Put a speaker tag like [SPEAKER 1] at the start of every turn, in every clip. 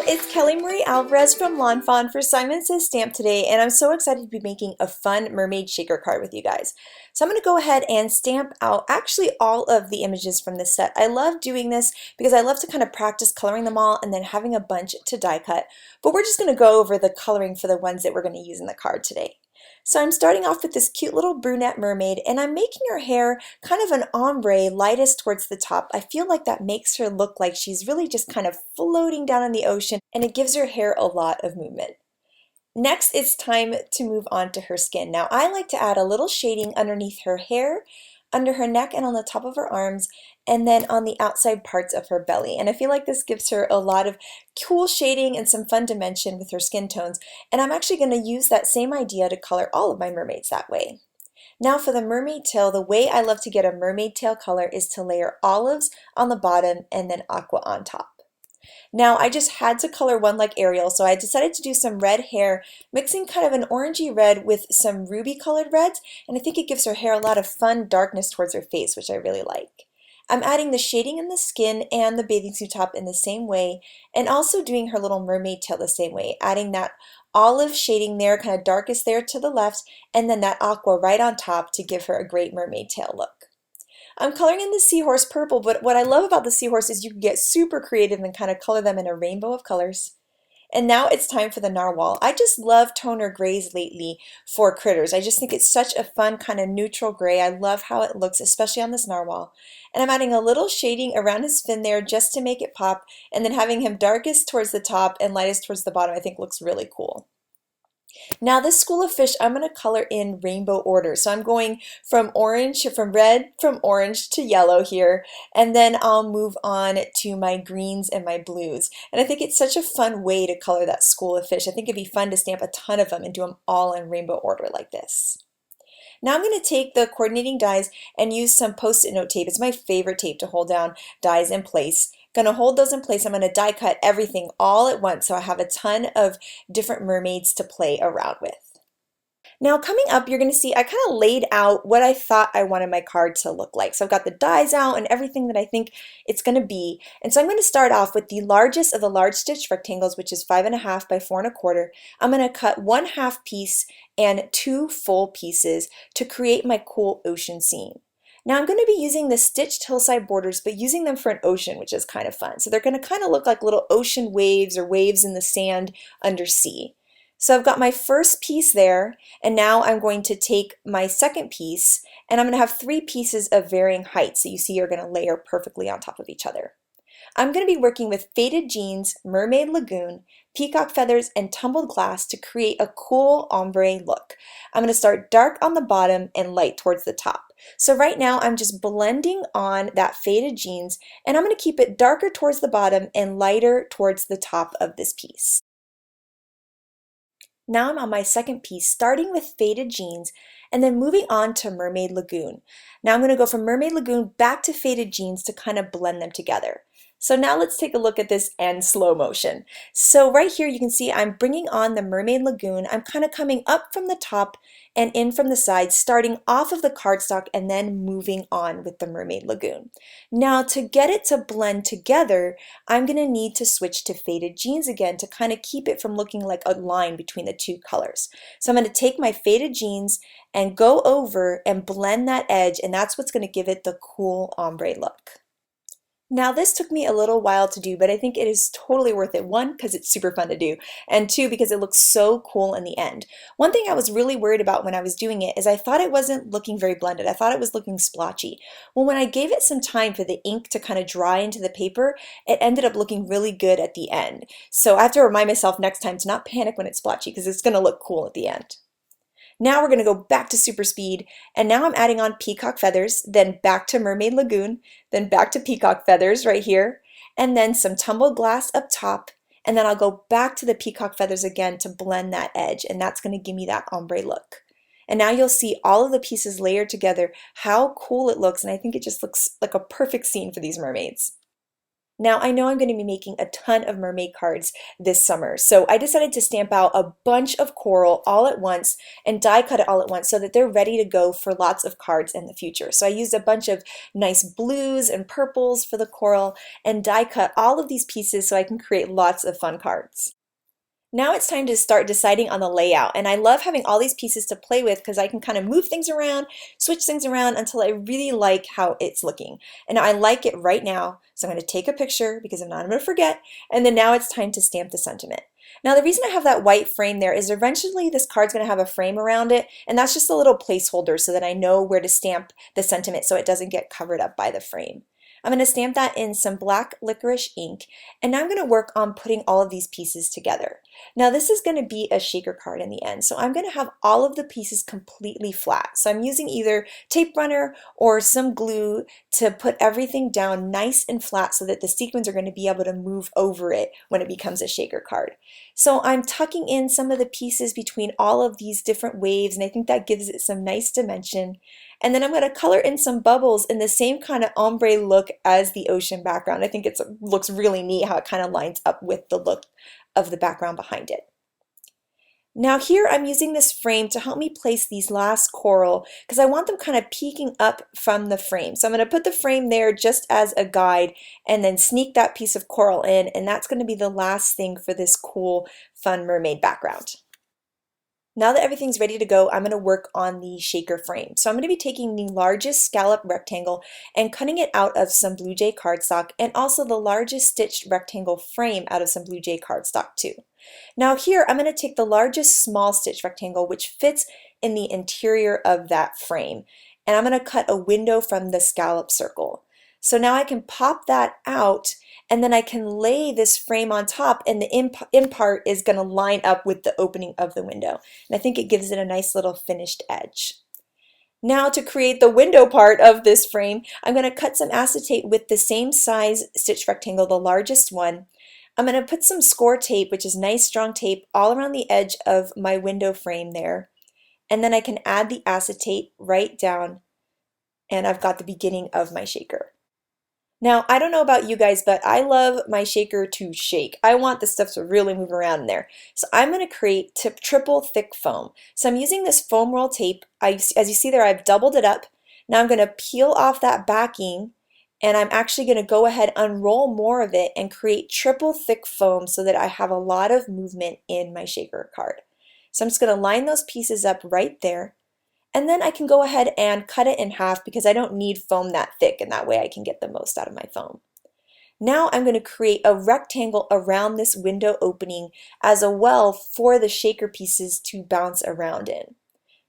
[SPEAKER 1] it's Kelly Marie Alvarez from Fawn for Simon Says Stamp today, and I'm so excited to be making a fun mermaid shaker card with you guys. So I'm going to go ahead and stamp out actually all of the images from this set. I love doing this because I love to kind of practice coloring them all and then having a bunch to die cut, but we're just going to go over the coloring for the ones that we're going to use in the card today. So I'm starting off with this cute little brunette mermaid, and I'm making her hair kind of an ombre, lightest towards the top. I feel like that makes her look like she's really just kind of floating down in the ocean, and it gives her hair a lot of movement. Next, it's time to move on to her skin. Now, I like to add a little shading underneath her hair, under her neck and on the top of her arms, and then on the outside parts of her belly. And I feel like this gives her a lot of cool shading and some fun dimension with her skin tones. And I'm actually going to use that same idea to color all of my mermaids that way. Now for the mermaid tail, the way I love to get a mermaid tail color is to layer olives on the bottom and then aqua on top. Now I just had to color one like Ariel, so I decided to do some red hair, mixing kind of an orangey red with some ruby colored reds, and I think it gives her hair a lot of fun darkness towards her face, which I really like. I'm adding the shading in the skin and the bathing suit top in the same way, and also doing her little mermaid tail the same way, adding that olive shading there, kind of darkest there to the left, and then that aqua right on top to give her a great mermaid tail look. I'm coloring in the seahorse purple, but what I love about the seahorse is you can get super creative and kind of color them in a rainbow of colors. And now it's time for the narwhal. I just love toner grays lately for critters. I just think it's such a fun kind of neutral gray. I love how it looks, especially on this narwhal. And I'm adding a little shading around his fin there just to make it pop, and then having him darkest towards the top and lightest towards the bottom I think looks really cool. Now this school of fish, I'm going to color in rainbow order. So I'm going from red, from orange to yellow here, and then I'll move on to my greens and my blues. And I think it's such a fun way to color that school of fish. I think it'd be fun to stamp a ton of them and do them all in rainbow order like this. Now I'm going to take the coordinating dies and use some post-it note tape. It's my favorite tape to hold down dies in place. Going to hold those in place. I'm going to die cut everything all at once so I have a ton of different mermaids to play around with. Now coming up, you're going to see I kind of laid out what I thought I wanted my card to look like. So I've got the dies out and everything that I think it's going to be. And so I'm going to start off with the largest of the large stitch rectangles, which is 5.5 by 4.25. I'm going to cut 1/2 piece and 2 full pieces to create my cool ocean scene. Now I'm going to be using the stitched hillside borders, but using them for an ocean, which is kind of fun. So they're going to kind of look like little ocean waves or waves in the sand under sea. So I've got my first piece there, and now I'm going to take my second piece, and I'm going to have 3 pieces of varying heights that you see are going to layer perfectly on top of each other. I'm going to be working with faded jeans, mermaid lagoon, peacock feathers, and tumbled glass to create a cool ombre look. I'm going to start dark on the bottom and light towards the top. So right now I'm just blending on that faded jeans, and I'm going to keep it darker towards the bottom and lighter towards the top of this piece. Now I'm on my second piece, starting with faded jeans and then moving on to Mermaid Lagoon. Now I'm going to go from Mermaid Lagoon back to faded jeans to kind of blend them together. So now let's take a look at this in slow motion. So right here you can see I'm bringing on the Mermaid Lagoon. I'm kind of coming up from the top and in from the sides, starting off of the cardstock and then moving on with the Mermaid Lagoon. Now to get it to blend together, I'm going to need to switch to faded jeans again to kind of keep it from looking like a line between the two colors. So I'm going to take my faded jeans and go over and blend that edge, and that's what's going to give it the cool ombre look. Now this took me a little while to do, but I think it is totally worth it. 1, because it's super fun to do, and 2, because it looks so cool in the end. One thing I was really worried about when I was doing it is I thought it wasn't looking very blended. I thought it was looking splotchy. Well, when I gave it some time for the ink to kind of dry into the paper, it ended up looking really good at the end. So I have to remind myself next time to not panic when it's splotchy because it's going to look cool at the end. Now we're going to go back to super speed, and now I'm adding on peacock feathers, then back to Mermaid Lagoon, then back to peacock feathers right here, and then some tumbled glass up top, and then I'll go back to the peacock feathers again to blend that edge, and that's going to give me that ombre look. And now you'll see all of the pieces layered together, how cool it looks, and I think it just looks like a perfect scene for these mermaids. Now, I know I'm going to be making a ton of mermaid cards this summer, so I decided to stamp out a bunch of coral all at once and die cut it all at once so that they're ready to go for lots of cards in the future. So I used a bunch of nice blues and purples for the coral and die cut all of these pieces so I can create lots of fun cards. Now it's time to start deciding on the layout, and I love having all these pieces to play with because I can kind of move things around, switch things around until I really like how it's looking. And I like it right now, so I'm going to take a picture because if not, I'm going to forget, and then now it's time to stamp the sentiment. Now the reason I have that white frame there is eventually this card's going to have a frame around it, and that's just a little placeholder so that I know where to stamp the sentiment so it doesn't get covered up by the frame. I'm going to stamp that in some black licorice ink, and now I'm going to work on putting all of these pieces together. Now this is going to be a shaker card in the end, so I'm going to have all of the pieces completely flat. So I'm using either tape runner or some glue to put everything down nice and flat so that the sequins are going to be able to move over it when it becomes a shaker card. So I'm tucking in some of the pieces between all of these different waves, and I think that gives it some nice dimension. And then I'm going to color in some bubbles in the same kind of ombre look as the ocean background. I think it looks really neat how it kind of lines up with the look of the background behind it. Now here I'm using this frame to help me place these last coral because I want them kind of peeking up from the frame. So I'm going to put the frame there just as a guide and then sneak that piece of coral in, and that's going to be the last thing for this cool, fun mermaid background. Now that everything's ready to go, I'm going to work on the shaker frame. So I'm going to be taking the largest scallop rectangle and cutting it out of some Blue Jay cardstock, and also the largest stitched rectangle frame out of some Blue Jay cardstock too. Now here I'm going to take the largest small stitch rectangle which fits in the interior of that frame, and I'm going to cut a window from the scallop circle. So now I can pop that out, and then I can lay this frame on top, and the in part is going to line up with the opening of the window. And I think it gives it a nice little finished edge. Now to create the window part of this frame, I'm going to cut some acetate with the same size stitch rectangle, the largest one. I'm going to put some score tape, which is nice strong tape, all around the edge of my window frame there. And then I can add the acetate right down, and I've got the beginning of my shaker. Now, I don't know about you guys, but I love my shaker to shake. I want the stuff to really move around in there. So I'm going to create triple thick foam. So I'm using this foam roll tape. As you see there, I've doubled it up. Now I'm going to peel off that backing, and I'm actually going to go ahead and unroll more of it and create triple thick foam so that I have a lot of movement in my shaker card. So I'm just going to line those pieces up right there. And then I can go ahead and cut it in half because I don't need foam that thick, and that way I can get the most out of my foam. Now I'm going to create a rectangle around this window opening as a well for the shaker pieces to bounce around in.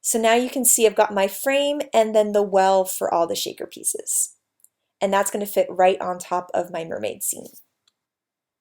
[SPEAKER 1] So now you can see I've got my frame and then the well for all the shaker pieces. And that's going to fit right on top of my mermaid scene.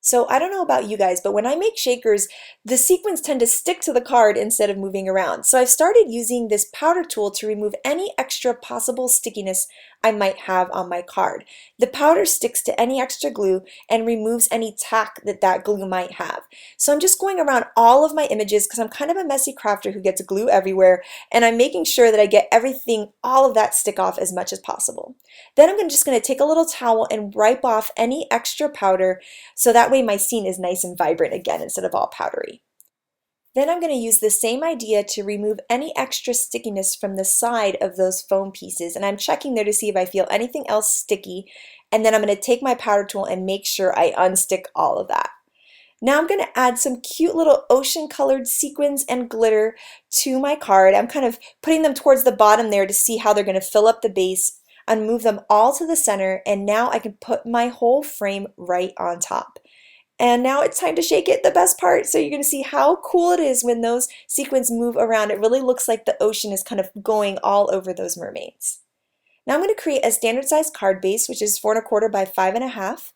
[SPEAKER 1] So I don't know about you guys, but when I make shakers, the sequins tend to stick to the card instead of moving around. So I've started using this powder tool to remove any extra possible stickiness I might have on my card. The powder sticks to any extra glue and removes any tack that glue might have. So I'm just going around all of my images because I'm kind of a messy crafter who gets glue everywhere, and I'm making sure that I get everything, all of that stick off as much as possible. Then I'm just going to take a little towel and wipe off any extra powder so that way my scene is nice and vibrant again instead of all powdery. Then I'm going to use the same idea to remove any extra stickiness from the side of those foam pieces, and I'm checking there to see if I feel anything else sticky, and then I'm going to take my powder tool and make sure I unstick all of that. Now I'm going to add some cute little ocean colored sequins and glitter to my card. I'm kind of putting them towards the bottom there to see how they're going to fill up the base and move them all to the center, and now I can put my whole frame right on top. And now it's time to shake it, the best part. So you're going to see how cool it is when those sequins move around. It really looks like the ocean is kind of going all over those mermaids. Now I'm going to create a standard size card base, which is 4 1/4 by 5 1/2.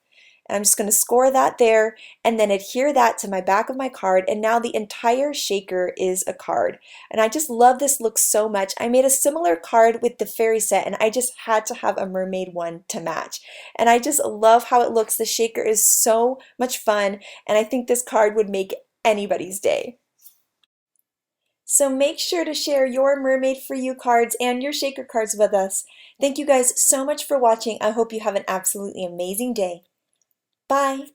[SPEAKER 1] And I'm just going to score that there and then adhere that to my back of my card, and now the entire shaker is a card. And I just love this look so much. I made a similar card with the fairy set, and I just had to have a mermaid one to match. And I just love how it looks. The shaker is so much fun, and I think this card would make anybody's day. So make sure to share your Mermaid for You cards and your shaker cards with us. Thank you guys so much for watching. I hope you have an absolutely amazing day. Bye!